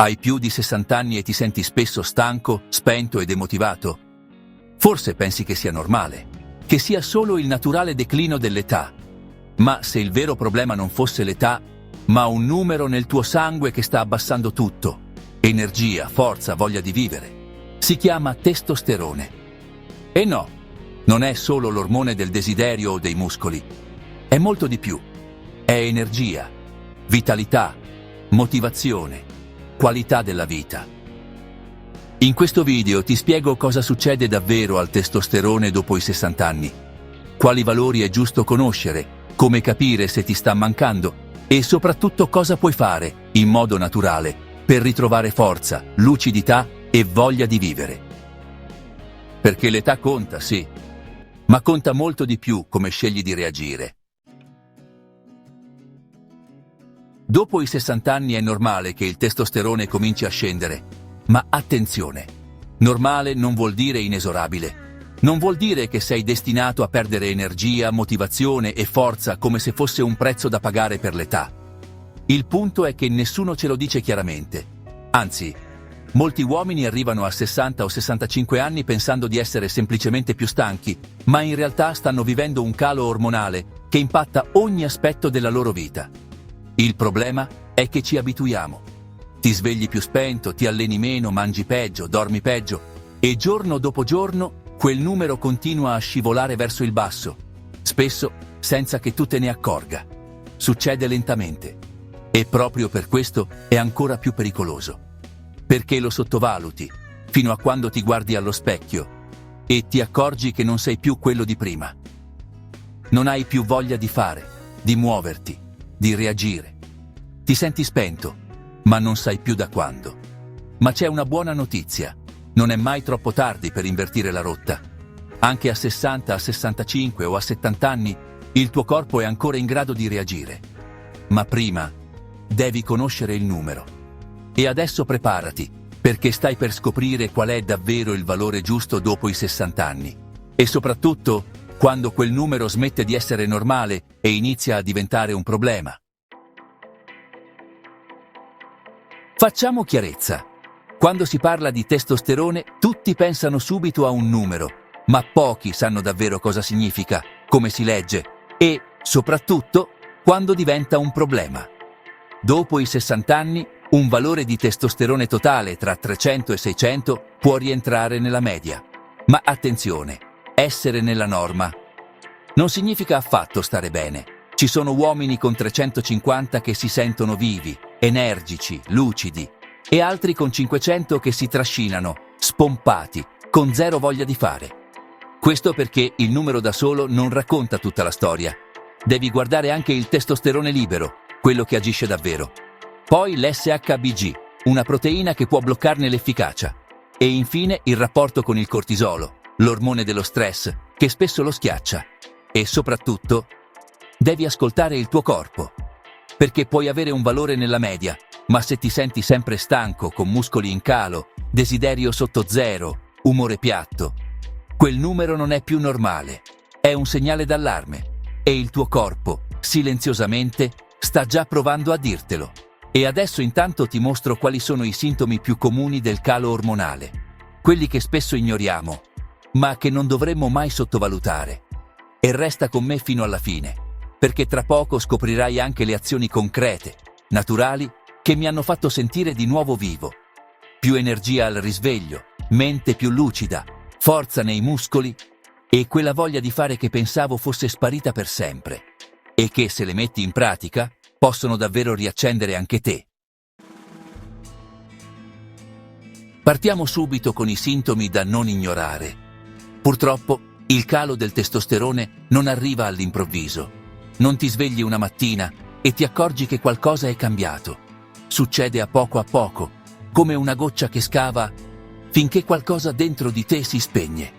Hai più di 60 anni e ti senti spesso stanco, spento ed demotivato? Forse pensi che sia normale, che sia solo il naturale declino dell'età. Ma se il vero problema non fosse l'età, ma un numero nel tuo sangue che sta abbassando tutto, energia, forza, voglia di vivere, si chiama testosterone. E no, non è solo l'ormone del desiderio o dei muscoli, è molto di più. È energia, vitalità, motivazione, qualità della vita. In questo video ti spiego cosa succede davvero al testosterone dopo i 60 anni, quali valori è giusto conoscere, come capire se ti sta mancando e soprattutto cosa puoi fare, in modo naturale, per ritrovare forza, lucidità e voglia di vivere. Perché l'età conta, sì, ma conta molto di più come scegli di reagire. Dopo i 60 anni è normale che il testosterone cominci a scendere, ma attenzione, normale non vuol dire inesorabile. Non vuol dire che sei destinato a perdere energia, motivazione e forza come se fosse un prezzo da pagare per l'età. Il punto è che nessuno ce lo dice chiaramente. Anzi, molti uomini arrivano a 60 o 65 anni pensando di essere semplicemente più stanchi, ma in realtà stanno vivendo un calo ormonale che impatta ogni aspetto della loro vita. Il problema è che ci abituiamo. Ti svegli più spento, ti alleni meno, mangi peggio, dormi peggio e giorno dopo giorno quel numero continua a scivolare verso il basso, spesso senza che tu te ne accorga. Succede lentamente e proprio per questo è ancora più pericoloso, perché lo sottovaluti fino a quando ti guardi allo specchio e ti accorgi che non sei più quello di prima. Non hai più voglia di fare, di muoverti, di reagire. Ti senti spento, ma non sai più da quando. Ma c'è una buona notizia. Non è mai troppo tardi per invertire la rotta. Anche a 60, a 65 o a 70 anni, il tuo corpo è ancora in grado di reagire. Ma prima devi conoscere il numero. E adesso preparati, perché stai per scoprire qual è davvero il valore giusto dopo i 60 anni. E soprattutto, quando quel numero smette di essere normale e inizia a diventare un problema. Facciamo chiarezza. Quando si parla di testosterone, tutti pensano subito a un numero, ma pochi sanno davvero cosa significa, come si legge e, soprattutto, quando diventa un problema. Dopo i 60 anni, un valore di testosterone totale tra 300 e 600 può rientrare nella media. Ma attenzione, essere nella norma non significa affatto stare bene. Ci sono uomini con 350 che si sentono vivi, energici, lucidi, e altri con 500 che si trascinano, spompati, con zero voglia di fare. Questo perché il numero da solo non racconta tutta la storia. Devi guardare anche il testosterone libero, quello che agisce davvero. Poi l'SHBG, una proteina che può bloccarne l'efficacia. E infine il rapporto con il cortisolo, l'ormone dello stress, che spesso lo schiaccia. E soprattutto, devi ascoltare il tuo corpo, perché puoi avere un valore nella media, ma se ti senti sempre stanco, con muscoli in calo, desiderio sotto zero, umore piatto, quel numero non è più normale. È un segnale d'allarme e il tuo corpo, silenziosamente, sta già provando a dirtelo. E adesso intanto ti mostro quali sono i sintomi più comuni del calo ormonale, quelli che spesso ignoriamo, ma che non dovremmo mai sottovalutare. E resta con me fino alla fine, perché tra poco scoprirai anche le azioni concrete, naturali, che mi hanno fatto sentire di nuovo vivo. Più energia al risveglio, mente più lucida, forza nei muscoli e quella voglia di fare che pensavo fosse sparita per sempre e che, se le metti in pratica, possono davvero riaccendere anche te. Partiamo subito con i sintomi da non ignorare. Purtroppo, il calo del testosterone non arriva all'improvviso. Non ti svegli una mattina e ti accorgi che qualcosa è cambiato. Succede a poco, come una goccia che scava, finché qualcosa dentro di te si spegne.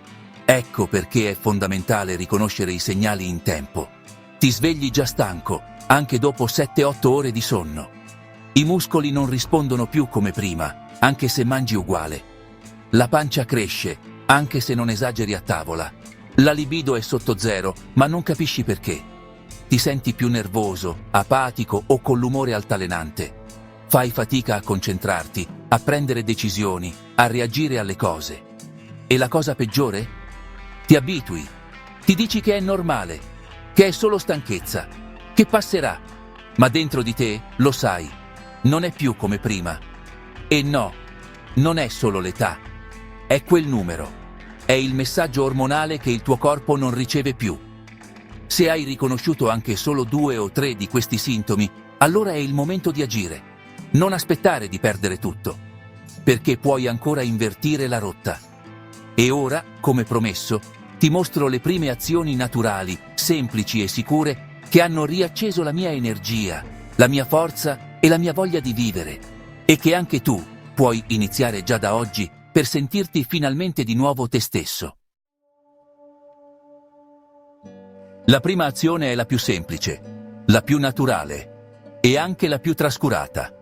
Ecco perché è fondamentale riconoscere i segnali in tempo. Ti svegli già stanco, anche dopo 7-8 ore di sonno. I muscoli non rispondono più come prima, anche se mangi uguale. La pancia cresce, anche se non esageri a tavola. La libido è sotto zero, ma non capisci perché. Ti senti più nervoso, apatico o con l'umore altalenante. fai fatica a concentrarti, a prendere decisioni, a reagire alle cose. E la cosa peggiore? Ti abitui, ti dici che è normale, che è solo stanchezza, che passerà, ma dentro di te lo sai, non è più come prima. E no, non è solo l'età, è quel numero, è il messaggio ormonale che il tuo corpo non riceve più. Se hai riconosciuto anche solo 2 o 3 di questi sintomi, allora è il momento di agire. Non aspettare di perdere tutto, perché puoi ancora invertire la rotta. E ora, come promesso, ti mostro le prime azioni naturali, semplici e sicure che hanno riacceso la mia energia, la mia forza e la mia voglia di vivere, e che anche tu puoi iniziare già da oggi per sentirti finalmente di nuovo te stesso. La prima azione è la più semplice, la più naturale e anche la più trascurata.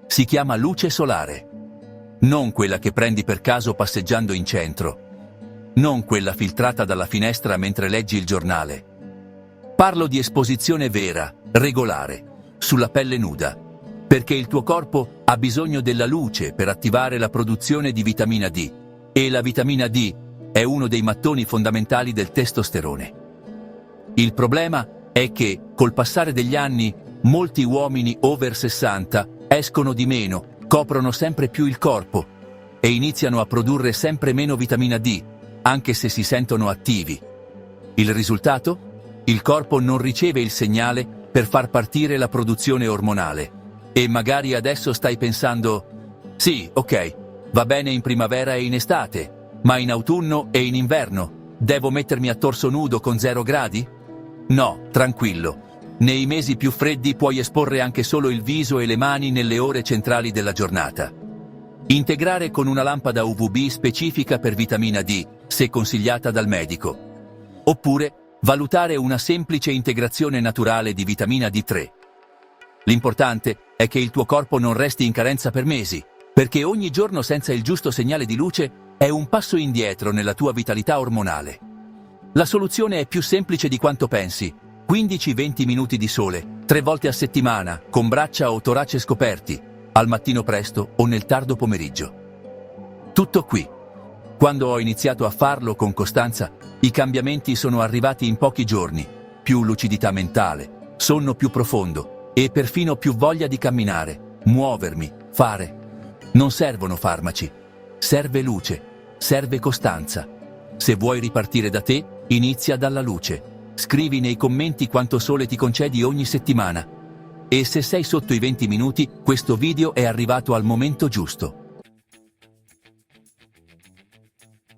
Si chiama luce solare. Non quella che prendi per caso passeggiando in centro. Non quella filtrata dalla finestra mentre leggi il giornale. Parlo di esposizione vera, regolare, sulla pelle nuda, perché il tuo corpo ha bisogno della luce per attivare la produzione di vitamina D, e la vitamina D è uno dei mattoni fondamentali del testosterone. Il problema è che, col passare degli anni, molti uomini over 60 escono di meno, coprono sempre più il corpo e iniziano a produrre sempre meno vitamina D, anche se si sentono attivi. Il risultato? Il corpo non riceve il segnale per far partire la produzione ormonale. E magari adesso stai pensando: sì, ok, va bene in primavera e in estate, ma in autunno e in inverno devo mettermi a torso nudo con 0 gradi? No, tranquillo. Nei mesi più freddi puoi esporre anche solo il viso e le mani nelle ore centrali della giornata. Integrare con una lampada UVB specifica per vitamina D, se consigliata dal medico. Oppure valutare una semplice integrazione naturale di vitamina D3. L'importante è che il tuo corpo non resti in carenza per mesi, perché ogni giorno senza il giusto segnale di luce è un passo indietro nella tua vitalità ormonale. La soluzione è più semplice di quanto pensi. 15-20 minuti di sole, 3 volte a settimana, con braccia o torace scoperti, al mattino presto o nel tardo pomeriggio. Tutto qui. Quando ho iniziato a farlo con costanza, i cambiamenti sono arrivati in pochi giorni. Più lucidità mentale, sonno più profondo e perfino più voglia di camminare, muovermi, fare. Non servono farmaci. Serve luce, serve costanza. Se vuoi ripartire da te, inizia dalla luce. Scrivi nei commenti quanto sole ti concedi ogni settimana. E se sei sotto i 20 minuti, questo video è arrivato al momento giusto.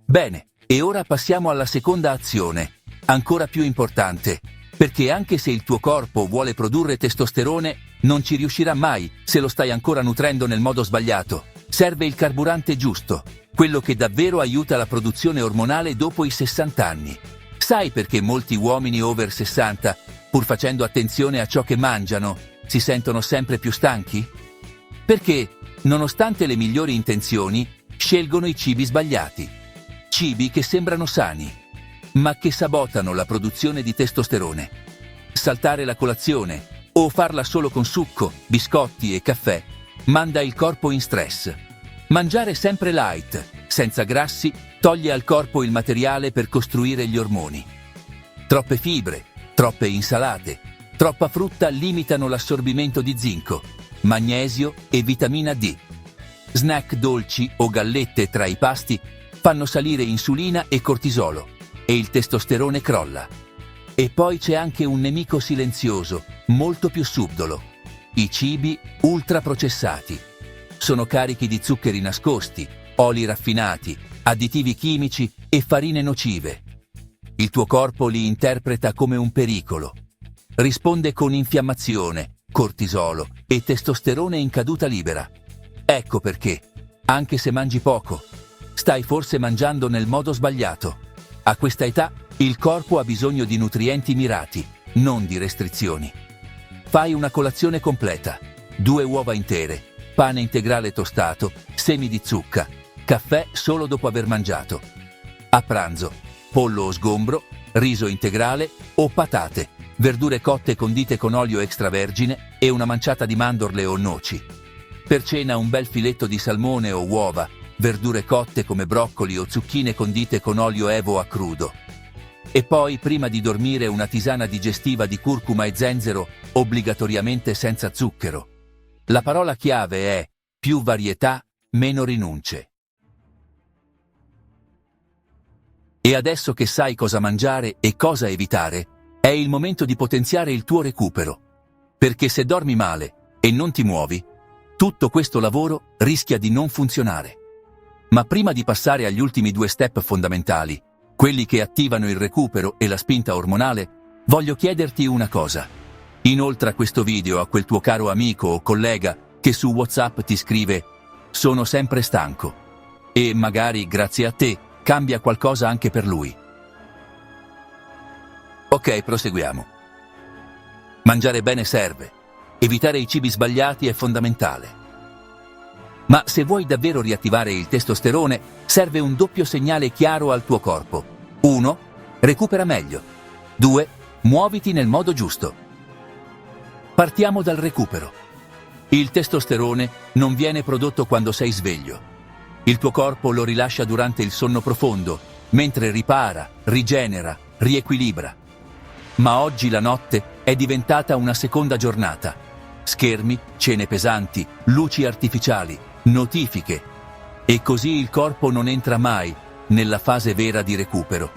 Bene, e ora passiamo alla seconda azione, ancora più importante, perché anche se il tuo corpo vuole produrre testosterone, non ci riuscirà mai se lo stai ancora nutrendo nel modo sbagliato. Serve il carburante giusto, quello che davvero aiuta la produzione ormonale dopo i 60 anni. Sai perché molti uomini over 60, pur facendo attenzione a ciò che mangiano, si sentono sempre più stanchi? Perché, nonostante le migliori intenzioni, scelgono i cibi sbagliati. Cibi che sembrano sani, ma che sabotano la produzione di testosterone. Saltare la colazione o farla solo con succo, biscotti e caffè manda il corpo in stress. Mangiare sempre light, senza grassi, toglie al corpo il materiale per costruire gli ormoni. Troppe fibre, troppe insalate, troppa frutta limitano l'assorbimento di zinco, magnesio e vitamina D. Snack dolci o gallette tra i pasti fanno salire insulina e cortisolo e il testosterone crolla. E poi c'è anche un nemico silenzioso, molto più subdolo: i cibi ultraprocessati. Sono carichi di zuccheri nascosti, oli raffinati, additivi chimici e farine nocive. Il tuo corpo li interpreta come un pericolo. Risponde con infiammazione, cortisolo e testosterone in caduta libera. Ecco perché, anche se mangi poco, stai forse mangiando nel modo sbagliato. A questa età, il corpo ha bisogno di nutrienti mirati, non di restrizioni. Fai una colazione completa: 2 uova intere, pane integrale tostato, semi di zucca, caffè solo dopo aver mangiato. A pranzo, pollo o sgombro, riso integrale o patate, verdure cotte condite con olio extravergine e una manciata di mandorle o noci. Per cena un bel filetto di salmone o uova, verdure cotte come broccoli o zucchine condite con olio evo a crudo. E poi, prima di dormire, una tisana digestiva di curcuma e zenzero, obbligatoriamente senza zucchero. La parola chiave è più varietà, meno rinunce. E adesso che sai cosa mangiare e cosa evitare, è il momento di potenziare il tuo recupero. Perché se dormi male e non ti muovi, tutto questo lavoro rischia di non funzionare. Ma prima di passare agli ultimi 2 step fondamentali, quelli che attivano il recupero e la spinta ormonale, voglio chiederti una cosa. Inoltra questo video a quel tuo caro amico o collega che su WhatsApp ti scrive «Sono sempre stanco» e magari, grazie a te, cambia qualcosa anche per lui. Ok, proseguiamo. Mangiare bene serve. Evitare i cibi sbagliati è fondamentale. Ma se vuoi davvero riattivare il testosterone, serve un doppio segnale chiaro al tuo corpo. 1. Recupera meglio. 2. Muoviti nel modo giusto. Partiamo dal recupero. Il testosterone non viene prodotto quando sei sveglio. Il tuo corpo lo rilascia durante il sonno profondo, mentre ripara, rigenera, riequilibra. Ma oggi la notte è diventata una seconda giornata. Schermi, cene pesanti, luci artificiali, notifiche. E così il corpo non entra mai nella fase vera di recupero.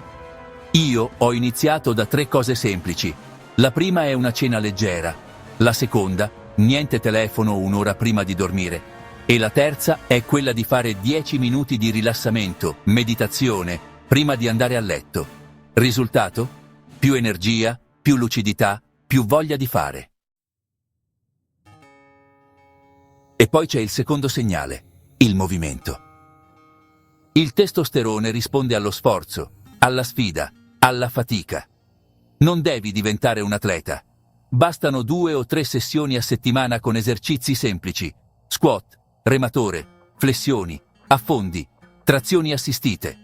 Io ho iniziato da 3 cose semplici. La prima è una cena leggera. La seconda, niente telefono un'ora prima di dormire. E la terza è quella di fare 10 minuti di rilassamento, meditazione, prima di andare a letto. Risultato? Più energia, più lucidità, più voglia di fare. E poi c'è il secondo segnale, il movimento. Il testosterone risponde allo sforzo, alla sfida, alla fatica. Non devi diventare un atleta. Bastano 2 o 3 sessioni a settimana con esercizi semplici, squat, rematore, flessioni, affondi, trazioni assistite.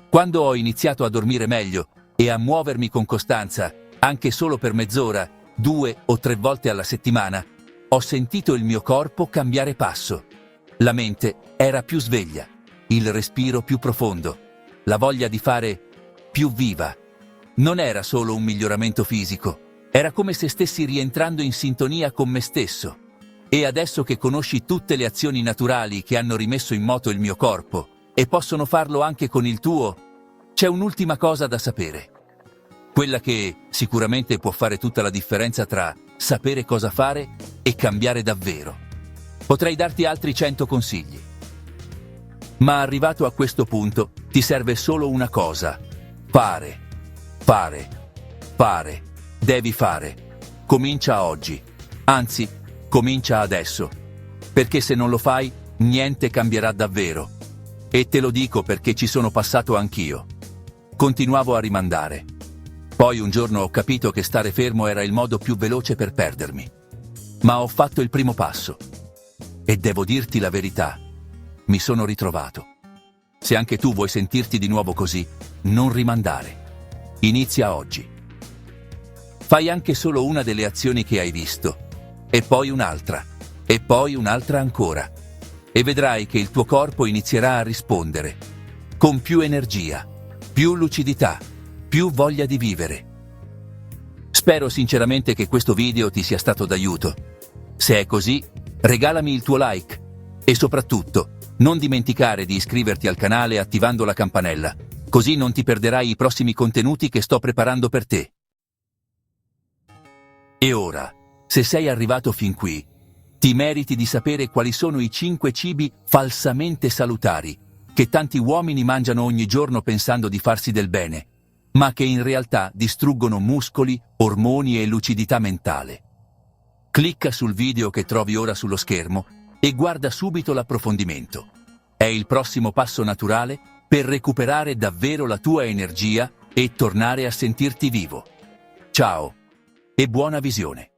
Quando ho iniziato a dormire meglio e a muovermi con costanza, anche solo per mezz'ora, 2 o 3 volte alla settimana, ho sentito il mio corpo cambiare passo. La mente era più sveglia, il respiro più profondo, la voglia di fare più viva. Non era solo un miglioramento fisico, era come se stessi rientrando in sintonia con me stesso. E adesso che conosci tutte le azioni naturali che hanno rimesso in moto il mio corpo, e possono farlo anche con il tuo, c'è un'ultima cosa da sapere. Quella che sicuramente può fare tutta la differenza tra sapere cosa fare e cambiare davvero. Potrei darti altri 100 consigli. Ma arrivato a questo punto, ti serve solo una cosa. Fare. Devi fare. Comincia oggi. Anzi, comincia adesso. Perché se non lo fai, niente cambierà davvero. E te lo dico perché ci sono passato anch'io. Continuavo a rimandare. Poi un giorno ho capito che stare fermo era il modo più veloce per perdermi. Ma ho fatto il primo passo. E devo dirti la verità, mi sono ritrovato. Se anche tu vuoi sentirti di nuovo così, non rimandare. Inizia oggi. Fai anche solo una delle azioni che hai visto, e poi un'altra, e poi un'altra ancora. E vedrai che il tuo corpo inizierà a rispondere, con più energia, più lucidità, più voglia di vivere. Spero sinceramente che questo video ti sia stato d'aiuto. Se è così, regalami il tuo like e soprattutto non dimenticare di iscriverti al canale attivando la campanella, così non ti perderai i prossimi contenuti che sto preparando per te. E ora, se sei arrivato fin qui, ti meriti di sapere quali sono i 5 cibi falsamente salutari che tanti uomini mangiano ogni giorno pensando di farsi del bene, ma che in realtà distruggono muscoli, ormoni e lucidità mentale. Clicca sul video che trovi ora sullo schermo e guarda subito l'approfondimento. È il prossimo passo naturale per recuperare davvero la tua energia e tornare a sentirti vivo. Ciao e buona visione!